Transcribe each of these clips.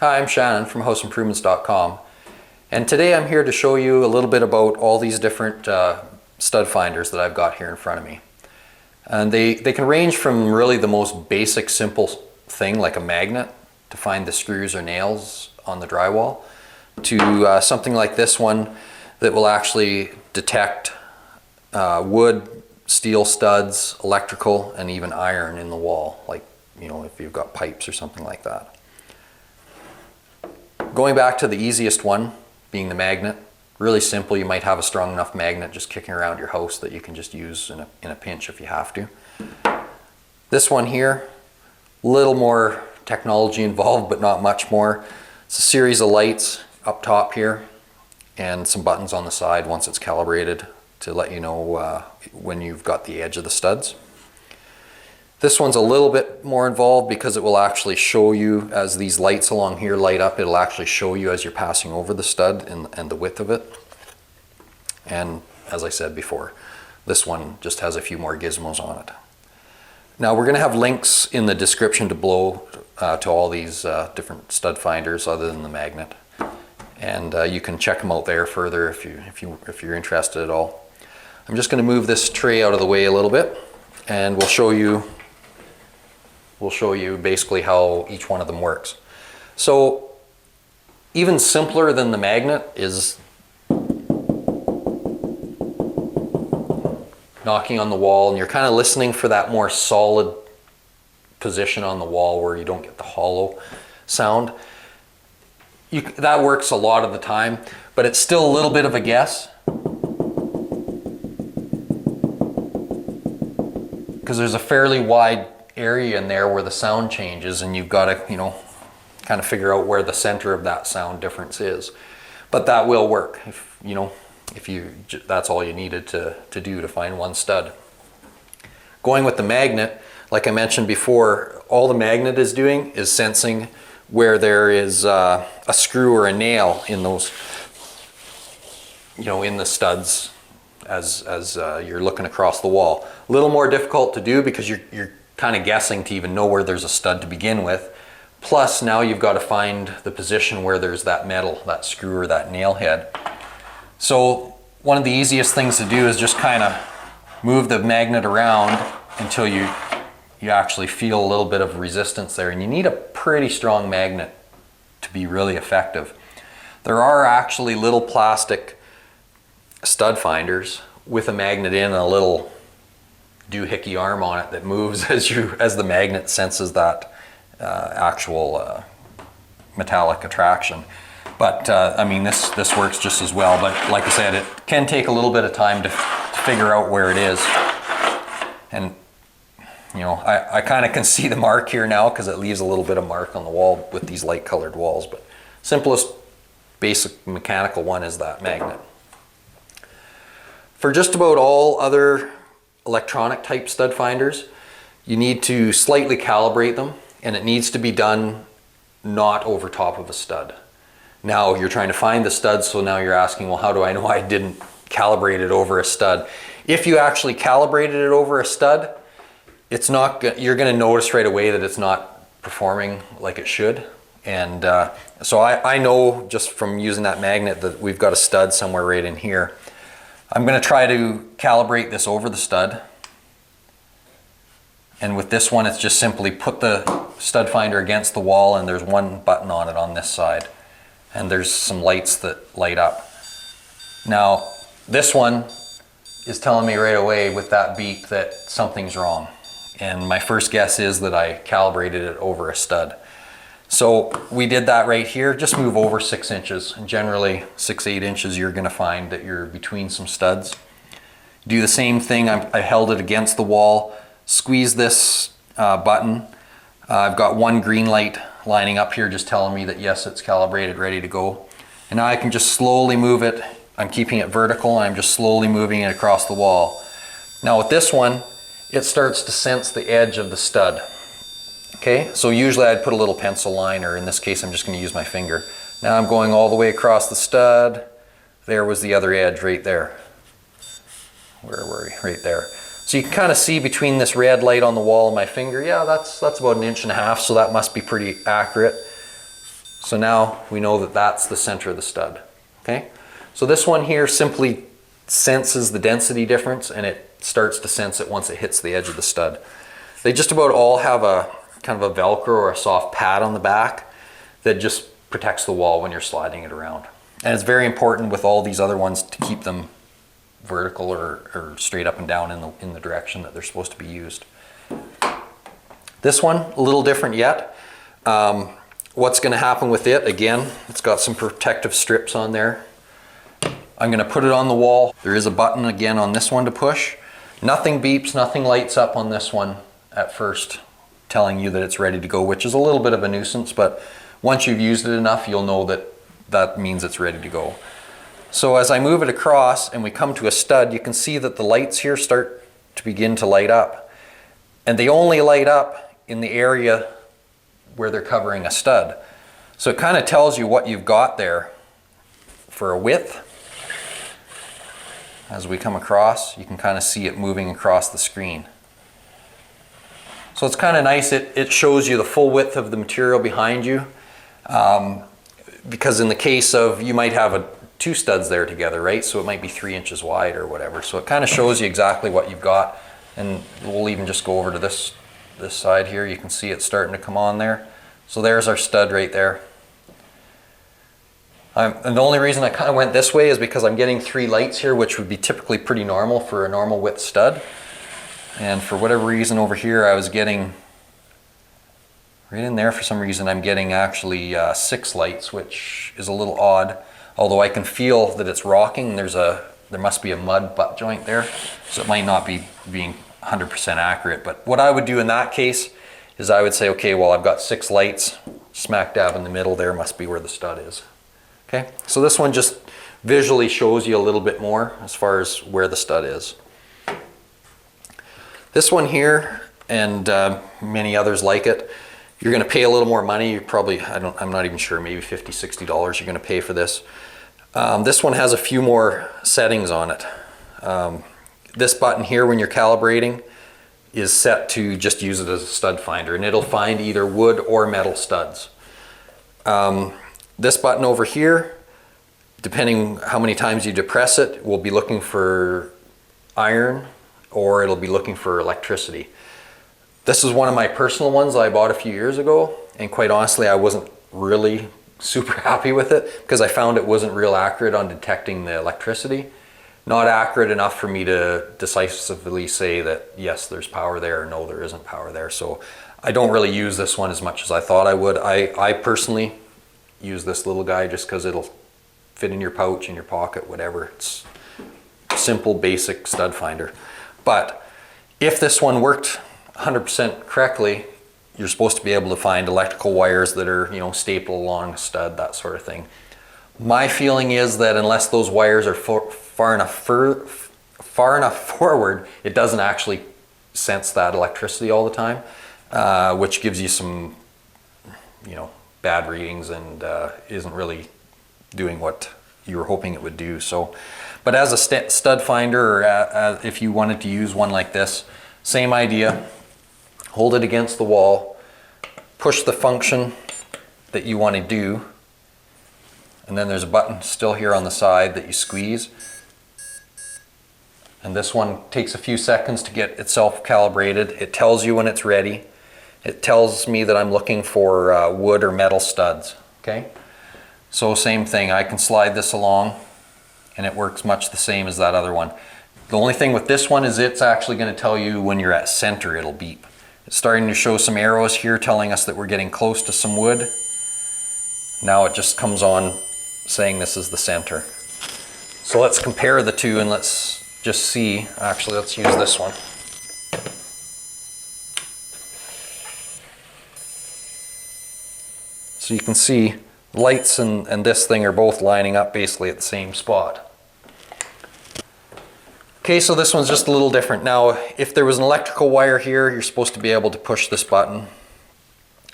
Hi, I'm Shannon from houseimprovements.com, and today I'm here to show you a little bit about all these different stud finders that I've got here in front of me. And they can range from really the most basic simple thing like a magnet to find the screws or nails on the drywall to something like this one that will actually detect wood, steel studs, electrical, and even iron in the wall, like if you've got pipes or something like that. Going back to the easiest one, being the magnet, really simple. You might have a strong enough magnet just kicking around your house that you can just use in a pinch if you have to. This one here, a little more technology involved, but not much more. It's a series of lights up top here and some buttons on the side once it's calibrated to let you know when you've got the edge of the studs. This one's a little bit more involved because it will actually show you as these lights along here light up, it'll actually show you as you're passing over the stud and the width of it. And as I said before, this one just has a few more gizmos on it. Now we're going to have links in the description to below to all these different stud finders other than the magnet. And you can check them out there further if you're interested at all. I'm just going to move this tray out of the way a little bit and we'll show you basically how each one of them works. So even simpler than the magnet is knocking on the wall, and you're kind of listening for that more solid position on the wall where you don't get the hollow sound. That works a lot of the time, but it's still a little bit of a guess because there's a fairly wide area in there where the sound changes, and you've got to kind of figure out where the center of that sound difference is. But that will work if that's all you needed to do to find one stud. Going with the magnet, like I mentioned before, all the magnet is doing is sensing where there is a screw or a nail in those in the studs as you're looking across the wall. A little more difficult to do because you're kind of guessing to even know where there's a stud to begin with. Plus now you've got to find the position where there's that metal, that screw or that nail head. So one of the easiest things to do is just kind of move the magnet around until you actually feel a little bit of resistance there. And you need a pretty strong magnet to be really effective. There are actually little plastic stud finders with a magnet in and a little doohickey arm on it that moves as the magnet senses that actual metallic attraction. But I mean this works just as well, but like I said, it can take a little bit of time to figure out where it is. And I kind of can see the mark here now because it leaves a little bit of mark on the wall with these light colored walls. But simplest basic mechanical one is that magnet. For just about all other electronic type stud finders, you need to slightly calibrate them, and it needs to be done not over top of a stud. Now you're trying to find the stud, so now you're asking, well, how do I know I didn't calibrate it over a stud? If you actually calibrated it over a stud, you're going to notice right away that it's not performing like it should. And so I know just from using that magnet that we've got a stud somewhere right in here. I'm going to try to calibrate this over the stud. And with this one, it's just simply put the stud finder against the wall, and there's one button on it on this side. And there's some lights that light up. Now, this one is telling me right away with that beep that something's wrong. And my first guess is that I calibrated it over a stud. So we did that right here. Just move over 6 inches, and generally 6-8 inches you're going to find that you're between some studs. Do the same thing. I held it against the wall, squeeze this button. I've got one green light lining up here just telling me that yes, it's calibrated, ready to go. And now I can just slowly move it. I'm keeping it vertical and I'm just slowly moving it across the wall. Now with this one, it starts to sense the edge of the stud. Okay, so usually I'd put a little pencil line, or in this case I'm just going to use my finger. Now I'm going all the way across the stud. There was the other edge right there. Where were we? Right there. So you can kind of see between this red light on the wall and my finger, yeah, that's about 1.5 inches, so that must be pretty accurate. So now we know that that's the center of the stud. Okay, so this one here simply senses the density difference, and it starts to sense it once it hits the edge of the stud. They just about all have a kind of a Velcro or a soft pad on the back that just protects the wall when you're sliding it around. And it's very important with all these other ones to keep them vertical or straight up and down in the direction that they're supposed to be used. This one, a little different yet. What's going to happen with it, again, it's got some protective strips on there. I'm going to put it on the wall. There is a button again on this one to push. Nothing beeps, nothing lights up on this one at first, telling you that it's ready to go, which is a little bit of a nuisance, but once you've used it enough, you'll know that that means it's ready to go. So as I move it across and we come to a stud, you can see that the lights here start to begin to light up. And they only light up in the area where they're covering a stud. So it kind of tells you what you've got there for a width. As we come across, you can kind of see it moving across the screen. So it's kind of nice, it shows you the full width of the material behind you. Because in the case of, you might have two studs there together, right? So it might be 3 inches wide or whatever. So it kind of shows you exactly what you've got. And we'll even just go over to this side here. You can see it starting to come on there. So there's our stud right there. And the only reason I kind of went this way is because I'm getting 3 lights here, which would be typically pretty normal for a normal width stud. And for whatever reason over here, I was getting, right in there for some reason, I'm getting actually 6 lights, which is a little odd. Although I can feel that it's rocking. There must be a mud butt joint there. So it might not be being 100% accurate. But what I would do in that case is I would say, okay, well, I've got 6 lights smack dab in the middle there, must be where the stud is. Okay, so this one just visually shows you a little bit more as far as where the stud is. This one here, and many others like it, you're going to pay a little more money. You probably, I'm not even sure, maybe $50, $60 you're going to pay for this. This one has a few more settings on it. This button here, when you're calibrating, is set to just use it as a stud finder, and it'll find either wood or metal studs. This button over here, depending how many times you depress it, will be looking for iron or it'll be looking for electricity. This is one of my personal ones I bought a few years ago, and quite honestly I wasn't really super happy with it because I found it wasn't real accurate on detecting the electricity. Not accurate enough for me to decisively say that yes, there's power there, or no, there isn't power there. So I don't really use this one as much as I thought I would. I personally use this little guy just because it'll fit in your pouch, in your pocket, whatever. It's simple, basic stud finder. But if this one worked 100% correctly, you're supposed to be able to find electrical wires that are, you know, stapled along a stud, that sort of thing. My feeling is that unless those wires are far enough forward, it doesn't actually sense that electricity all the time, which gives you some, you know, bad readings and isn't really doing what you were hoping it would do. So, but as a stud finder, or if you wanted to use one like this, same idea. Hold it against the wall, push the function that you want to do, and then there's a button still here on the side that you squeeze. And this one takes a few seconds to get itself calibrated. It tells you when it's ready. It tells me that I'm looking for wood or metal studs, okay? So same thing, I can slide this along and it works much the same as that other one. The only thing with this one is it's actually going to tell you when you're at center, it'll beep. It's starting to show some arrows here telling us that we're getting close to some wood. Now it just comes on saying this is the center. So let's compare the two and let's just see. Actually, let's use this one. So you can see lights and this thing are both lining up basically at the same spot. Okay, so this one's just a little different. Now, if there was an electrical wire here, you're supposed to be able to push this button.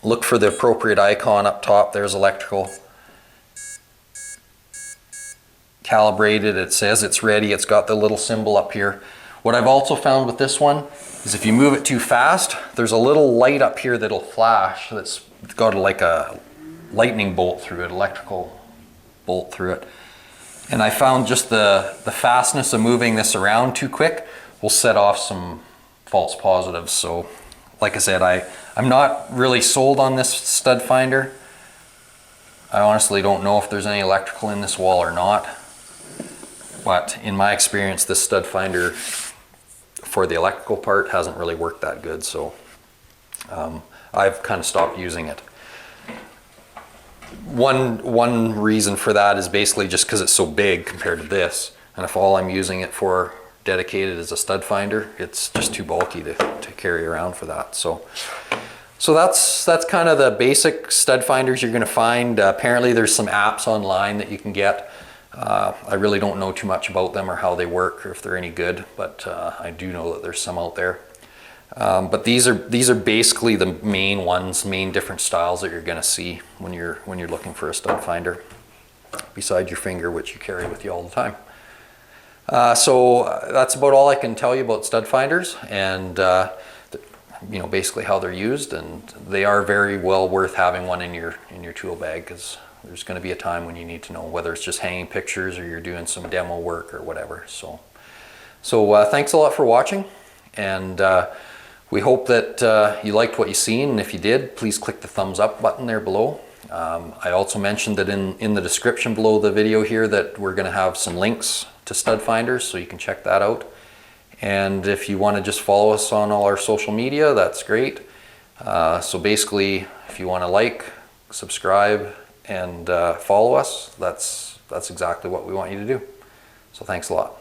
Look for the appropriate icon up top. There's electrical. Calibrated, it says it's ready. It's got the little symbol up here. What I've also found with this one is if you move it too fast, there's a little light up here that'll flash that's got like a lightning bolt through it, electrical bolt through it. And I found just the fastness of moving this around too quick will set off some false positives. So like I said, I'm not really sold on this stud finder. I honestly don't know if there's any electrical in this wall or not. But in my experience, this stud finder for the electrical part hasn't really worked that good. So I've kind of stopped using it. One reason for that is basically just because it's so big compared to this. And if all I'm using it for dedicated is a stud finder, it's just too bulky to carry around for that. So that's kind of the basic stud finders you're going to find. Apparently there's some apps online that you can get. I really don't know too much about them or how they work or if they're any good, but I do know that there's some out there. But these are basically the main ones, main different styles that you're going to see when you're looking for a stud finder, besides your finger, which you carry with you all the time. So that's about all I can tell you about stud finders, and you know, basically how they're used, and they are very well worth having one in your tool bag, because there's going to be a time when you need to know whether it's just hanging pictures or you're doing some demo work or whatever. So thanks a lot for watching, and we hope that you liked what you seen, and if you did, please click the thumbs up button there below. I also mentioned that in the description below the video here that we're going to have some links to stud finders, so you can check that out. And if you want to just follow us on all our social media, that's great. So basically, if you want to like, subscribe, and follow us, that's exactly what we want you to do. So thanks a lot.